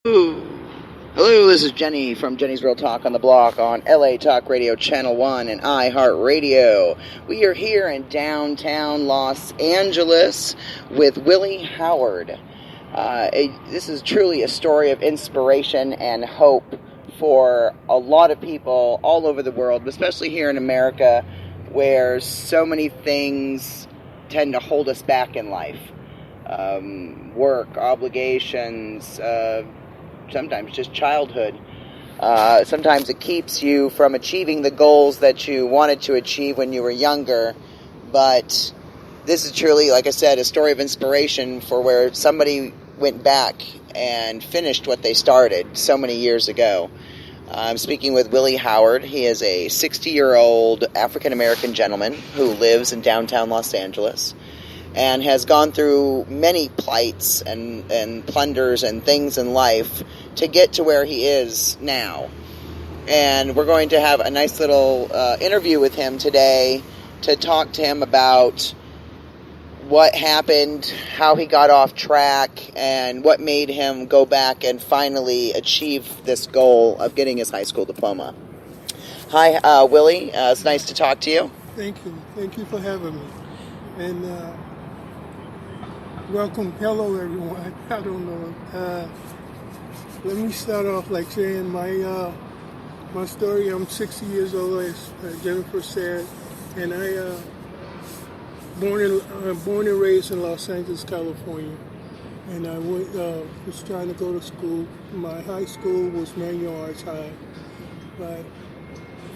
Ooh. Hello, this is Jenny from Jenny's Real Talk on the Block on LA Talk Radio Channel 1 and iHeartRadio. We are here in downtown Los Angeles with Willy Howard. This is truly a story of inspiration and hope for a lot of people all over the world, especially here in America, where so many things tend to hold us back in life. Work, obligations, sometimes just childhood. Sometimes it keeps you from achieving the goals that you wanted to achieve when you were younger. But this is truly, like I said, a story of inspiration for where somebody went back and finished what they started so many years ago. I'm speaking with Willy Howard. He is a 60-year-old African-American gentleman who lives in downtown Los Angeles and has gone through many plights and plunders and things in life to get to where he is now. And we're going to have a nice little interview with him today to talk to him about what happened, how he got off track, and what made him go back and finally achieve this goal of getting his high school diploma. Hi, Willy. It's nice to talk to you. Thank you. Thank you for having me. And welcome. Hello, everyone. I don't know. Let me start off like saying my story. I'm 60 years old, as Jennifer said, and I born and raised in Los Angeles, California. And I was trying to go to school. My high school was Manual Arts High, but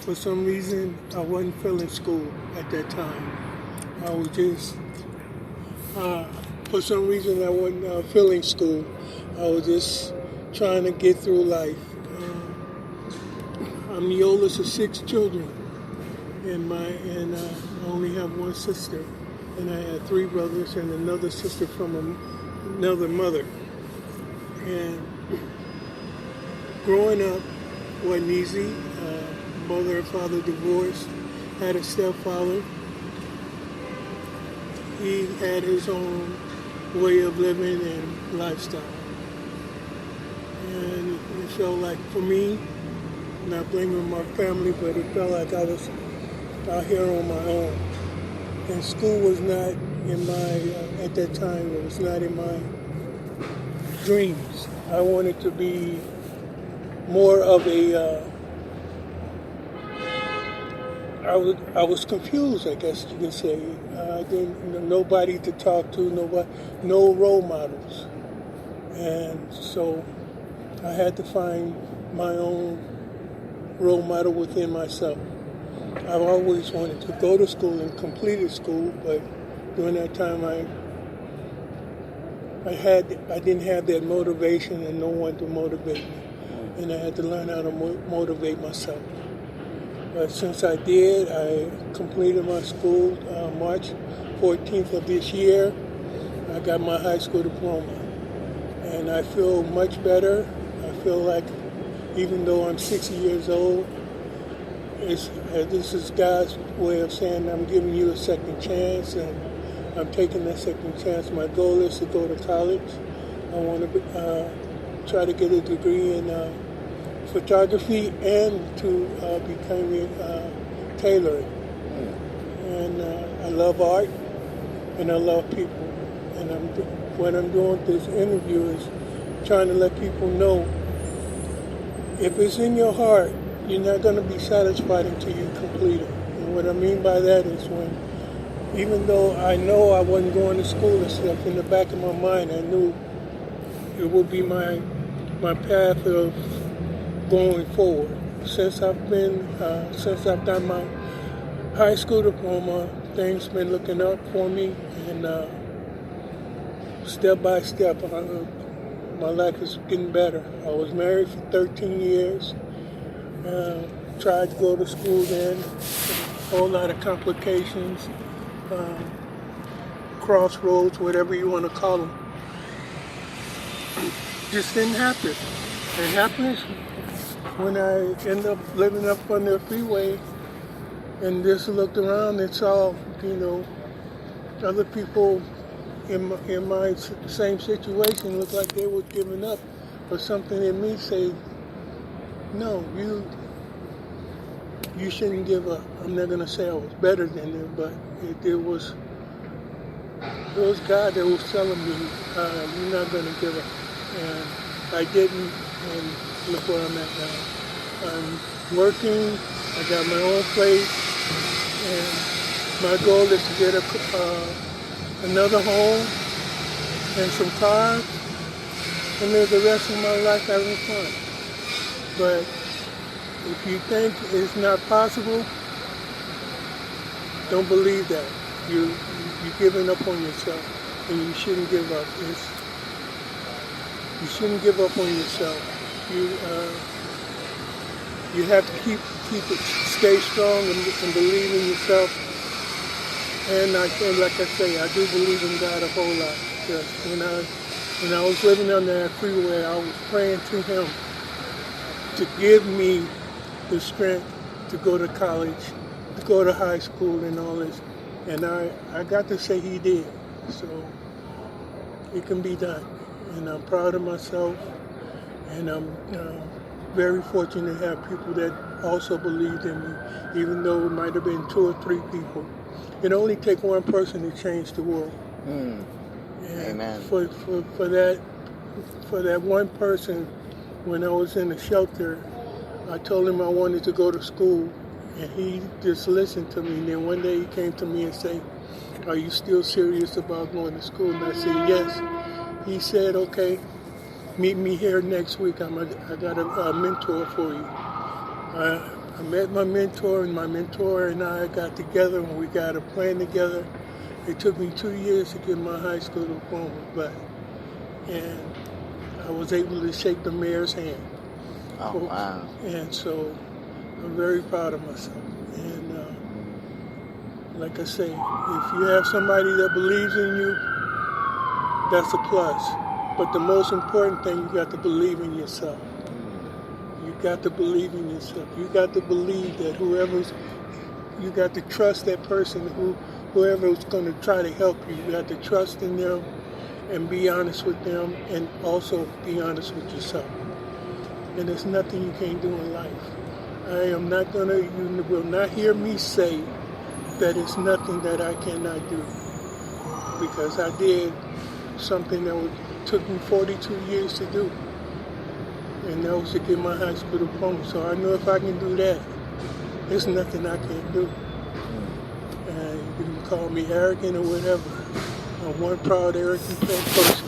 for some reason I wasn't feeling school at that time. I was just for some reason I wasn't feeling school. I was just trying to get through life. I'm the oldest of 6 children, and I only have one sister, and I had 3 brothers and another sister from another mother. And growing up wasn't easy. Mother and father divorced, had a stepfather. He had his own way of living and lifestyle. And it felt like, for me, not blaming my family, but it felt like I was out here on my own. And school was not in my, at that time, it was not in my dreams. I wanted to be more of a, I was confused, I guess you could say. I didn't, nobody to talk to, no role models. And so I had to find my own role model within myself. I've always wanted to go to school and completed school, but during that time I didn't have that motivation and no one to motivate me. And I had to learn how to motivate myself. But since I did, I completed my school March 14th of this year. I got my high school diploma. And I feel much better. I feel like even though I'm 60 years old, this is God's way of saying I'm giving you a second chance, and I'm taking that second chance. My goal is to go to college. I want to try to get a degree in photography and to become tailoring. And I love art and I love people. And what I'm doing with this interview is trying to let people know if it's in your heart, you're not going to be satisfied until you complete it. And what I mean by that is when, even though I know I wasn't going to school and stuff, in the back of my mind I knew it would be my path of going forward. Since I've done my high school diploma, things been looking up for me, and step by step, my life is getting better. I was married for 13 years. Tried to go to school then, a whole lot of complications, crossroads, whatever you want to call them. Just didn't happen. It happens when I end up living up on the freeway and just looked around and saw, other people in my same situation looked like they were giving up But something in me say, no, you shouldn't give up. I'm not gonna say I was better than them, but it was God that was telling me, you're not gonna give up. And I didn't, and look where I'm at now. I'm working, I got my own place, and my goal is to get another home and some cars and live the rest of my life having fun. But if you think it's not possible, don't believe that. You're giving up on yourself, and you shouldn't give up. You shouldn't give up on yourself. You have to keep it, stay strong and believe in yourself. And like I say, I do believe in God a whole lot. Because when I was living on that freeway, I was praying to Him to give me the strength to go to college, to go to high school and all this. And I got to say He did. So it can be done. And I'm proud of myself. And I'm very fortunate to have people that also believed in me, even though it might have been 2 or 3 people. It only takes one person to change the world. Amen. For that one person, when I was in the shelter, I told him I wanted to go to school, and he just listened to me. And then one day he came to me and said, "Are you still serious about going to school?" And I said, "Yes." He said, "Okay, meet me here next week. I got a mentor for you." I met my mentor, and my mentor and I got together, and we got a plan together. It took me 2 years to get my high school diploma, and I was able to shake the mayor's hand. Oh, wow. And so I'm very proud of myself. And like I say, if you have somebody that believes in you, that's a plus. But the most important thing, you got to believe in yourself. You got to believe in yourself. You got to believe that you got to trust that person, whoever's going to try to help you. You got to trust in them and be honest with them, and also be honest with yourself. And there's nothing you can't do in life. You will not hear me say that it's nothing that I cannot do. Because I did something that took me 42 years to do. And that was to get my high school diploma. So I know if I can do that, there's nothing I can't do. And you can call me arrogant or whatever. I'm one proud, arrogant person.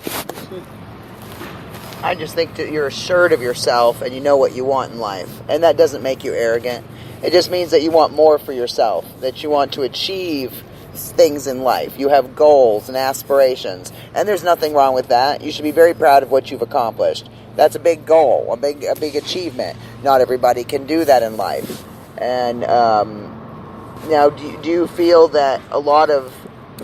That's it. I just think that you're assured of yourself and you know what you want in life. And that doesn't make you arrogant. It just means that you want more for yourself, that you want to achieve things in life. You have goals and aspirations, and there's nothing wrong with that. You should be very proud of what you've accomplished. That's a big goal, a big achievement. Not everybody can do that in life. And now, do you feel that a lot of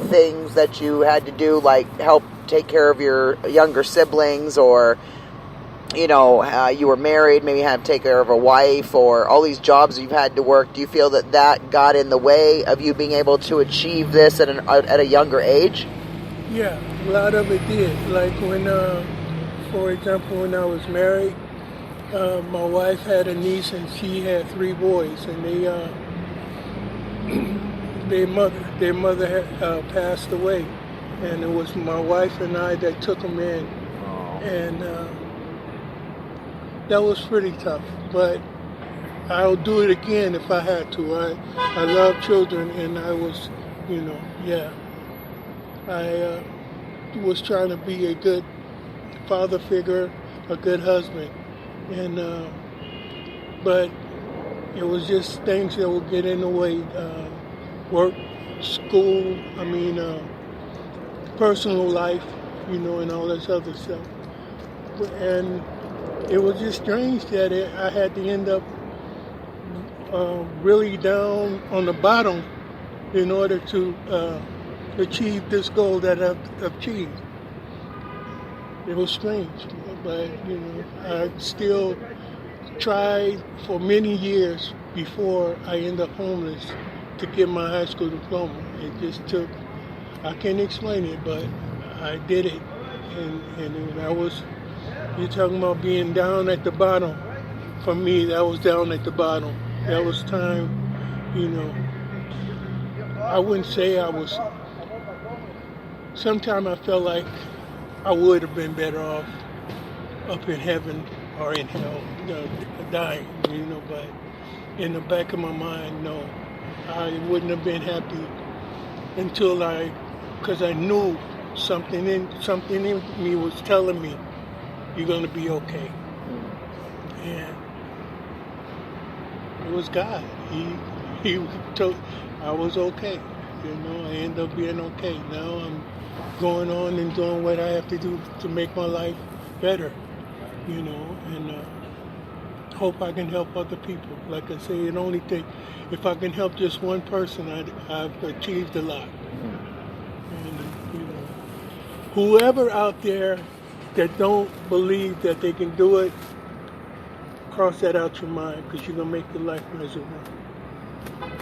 things that you had to do, like help take care of your younger siblings, or you were married, maybe had to take care of a wife, or all these jobs you've had to work, do you feel that got in the way of you being able to achieve this at a younger age? Yeah, a lot of it did. Like when, for example, when I was married, my wife had a niece and she had 3 boys, and their mother had passed away, and it was my wife and I that took them in, and that was pretty tough, but I'll do it again if I had to. I love children, and I was, I was trying to be a good father figure, a good husband, and but it was just things that would get in the way. Work, school, personal life, and all this other stuff. And it was just strange that I had to end up really down on the bottom in order to achieve this goal that I've achieved. It was strange, but I still tried for many years before I ended up homeless to get my high school diploma. It just took, I can't explain it, but I did it, and I was You're talking about being down at the bottom. For me, that was down at the bottom. That was time, you know. I wouldn't say I was. Sometimes I felt like I would have been better off up in heaven or in hell, dying, but in the back of my mind, no. I wouldn't have been happy until because I knew something in me was telling me, you're going to be okay. And it was God. He told I was okay. I ended up being okay. Now I'm going on and doing what I have to do to make my life better, and hope I can help other people. Like I say, it only takes, if I can help just one person, I've achieved a lot. And, whoever out there that don't believe that they can do it, cross that out your mind, because you're going to make your life miserable.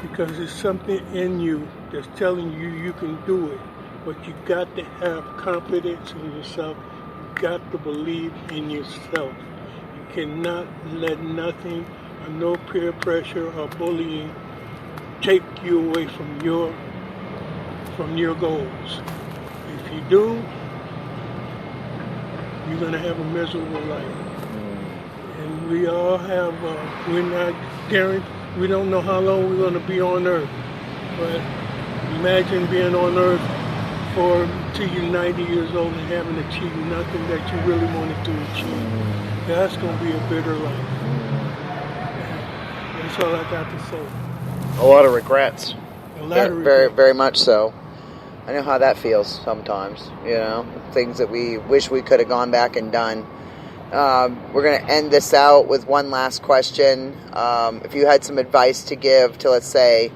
Because there's something in you that's telling you you can do it. But you got to have confidence in yourself. You got to believe in yourself. You cannot let nothing or no peer pressure or bullying take you away from your goals. If you do, you're going to have a miserable life. And we all have, we're not guaranteed, we don't know how long we're going to be on Earth. But imagine being on Earth till you're 90 years old and having achieved nothing that you really wanted to achieve. That's going to be a bitter life. That's all I got to say. A lot of regrets. A lot of regrets. Very, very much so. I know how that feels sometimes, things that we wish we could have gone back and done. We're going to end this out with one last question. If you had some advice to give to, let's say,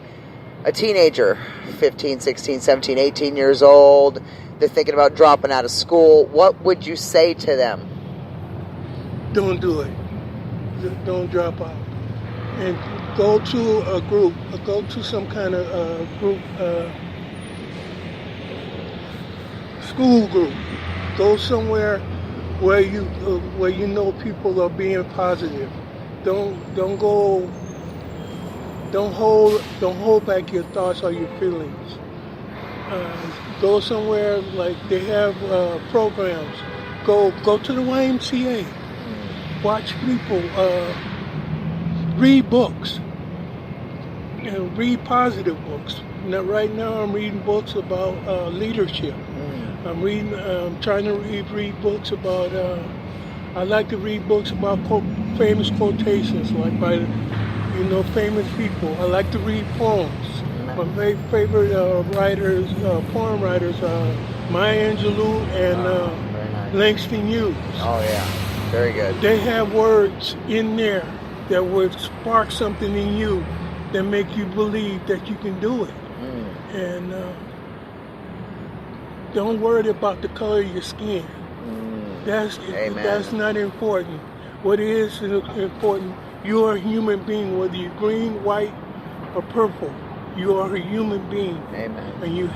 a teenager, 15, 16, 17, 18 years old, they're thinking about dropping out of school, what would you say to them? Don't do it. Don't drop out. And go to a group, go to some kind of group, school group. Go somewhere where you know people are being positive. Don't hold back your thoughts or your feelings. Go somewhere like they have programs. Go to the YMCA. Watch people. Read books. Read positive books. Now, right now, I'm reading books about leadership. I'm trying to read books about. I like to read books about famous quotations, like by famous people. I like to read poems. My favorite writers, poem writers, Maya Angelou and Langston Hughes. Oh yeah, very good. They have words in there that would spark something in you that make you believe that you can do it. And don't worry about the color of your skin. That's not important. What is important, you are a human being, whether you're green, white, or purple. You are a human being. Amen. And you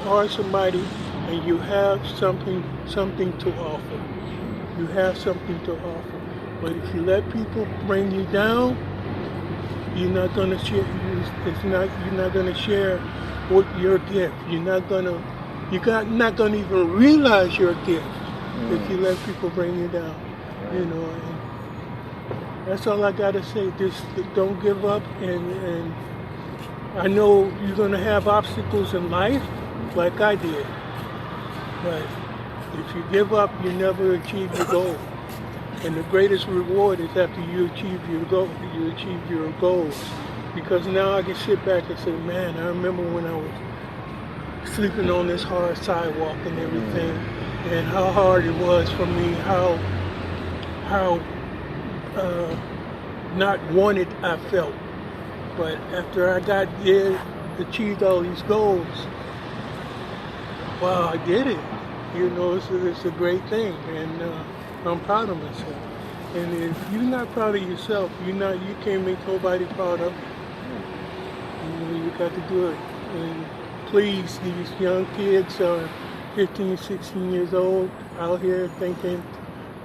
are somebody, and you have something to offer. You have something to offer. But if you let people bring you down, you're not going to share. You're not going to share what your gift. You're not going to even realize your gift if you let people bring you down. And that's all I got to say. Just don't give up. And I know you're going to have obstacles in life, like I did. But if you give up, you never achieve your goal. And the greatest reward is after you achieve your goal. You achieve your goals. Because now I can sit back and say, man, I remember when I was sleeping on this hard sidewalk and everything, and how hard it was for me, how not wanted I felt. But after I got there, achieved all these goals, wow, I did it. It's a great thing, and I'm proud of myself. And if you're not proud of yourself, you can't make nobody proud of you. You got to do it. And please, these young kids are 15, 16 years old out here thinking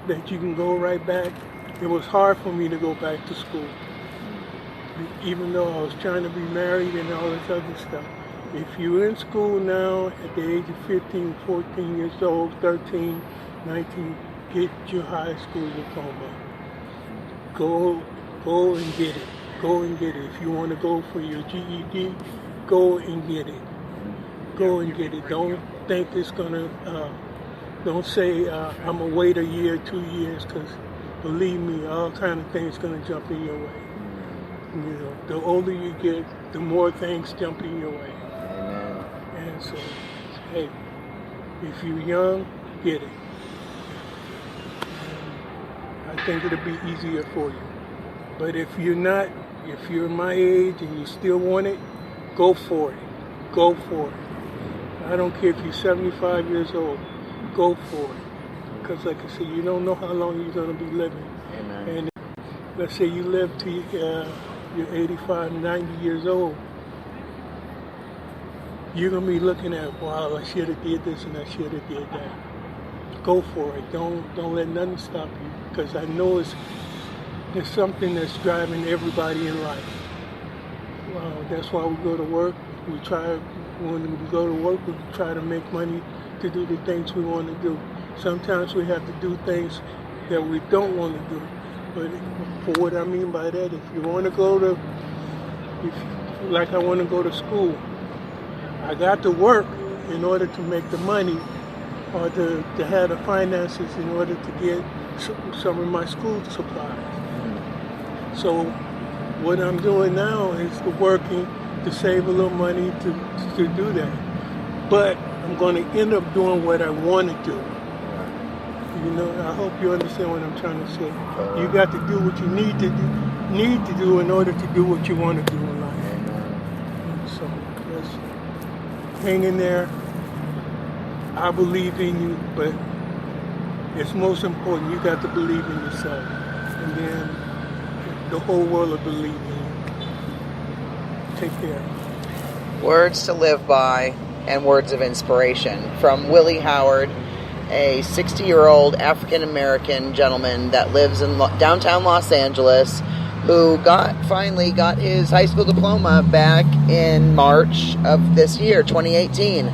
that you can go right back. It was hard for me to go back to school, even though I was trying to be married and all this other stuff. If you're in school now at the age of 15, 14 years old, 13, 19, get your high school diploma. Go and get it. Go and get it. If you want to go for your GED, go and get it. Go and get it. Don't think it's gonna. Don't say I'm gonna wait a year, 2 years, because believe me, all kind of things gonna jump in your way. You know, the older you get, the more things jump in your way. Amen. And so, hey, if you're young, get it. I think it'll be easier for you. But if you're not, if you're my age and you still want it, go for it. Go for it. I don't care if you're 75 years old. Go for it. Because like I said, you don't know how long you're going to be living. Amen. And let's say you live to you're 85, 90 years old. You're going to be looking at, wow, I should have did this and I should have did that. Go for it. Don't let nothing stop you. Because I know it's something that's driving everybody in life. That's why we go to work. When we go to work, we try to make money to do the things we want to do. Sometimes we have to do things that we don't want to do. But for what I mean by that, if you want to go to, like I want to go to school, I got to work in order to make the money or to have the finances in order to get some of my school supplies. So what I'm doing now is working to save a little money to do that. But I'm going to end up doing what I want to do. You know, I hope you understand what I'm trying to say. You got to do what you need to do in order to do what you want to do in life. And so just hang in there. I believe in you, but it's most important you got to believe in yourself. And then the whole world will believe in you. Take care. Words to live by and words of inspiration from Willy Howard, a 60-year-old African-American gentleman that lives in downtown Los Angeles, who finally got his high school diploma back in March of this year, 2018.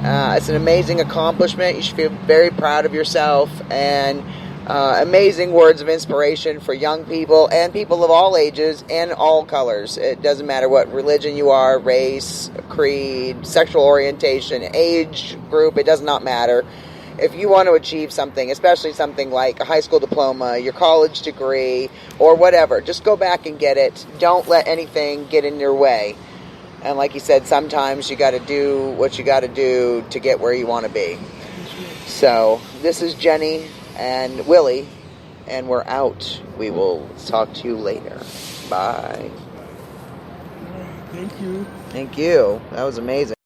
It's an amazing accomplishment. You should feel very proud of yourself, and amazing words of inspiration for young people and people of all ages and all colors. It doesn't matter what religion you are, race, creed, sexual orientation, age group, it does not matter. If you want to achieve something, especially something like a high school diploma, your college degree, or whatever, just go back and get it. Don't let anything get in your way. And like he said, sometimes you got to do what you got to do to get where you want to be. So this is Jenny and Willie, and we're out. We will talk to you later. Bye. Thank you. Thank you. That was amazing.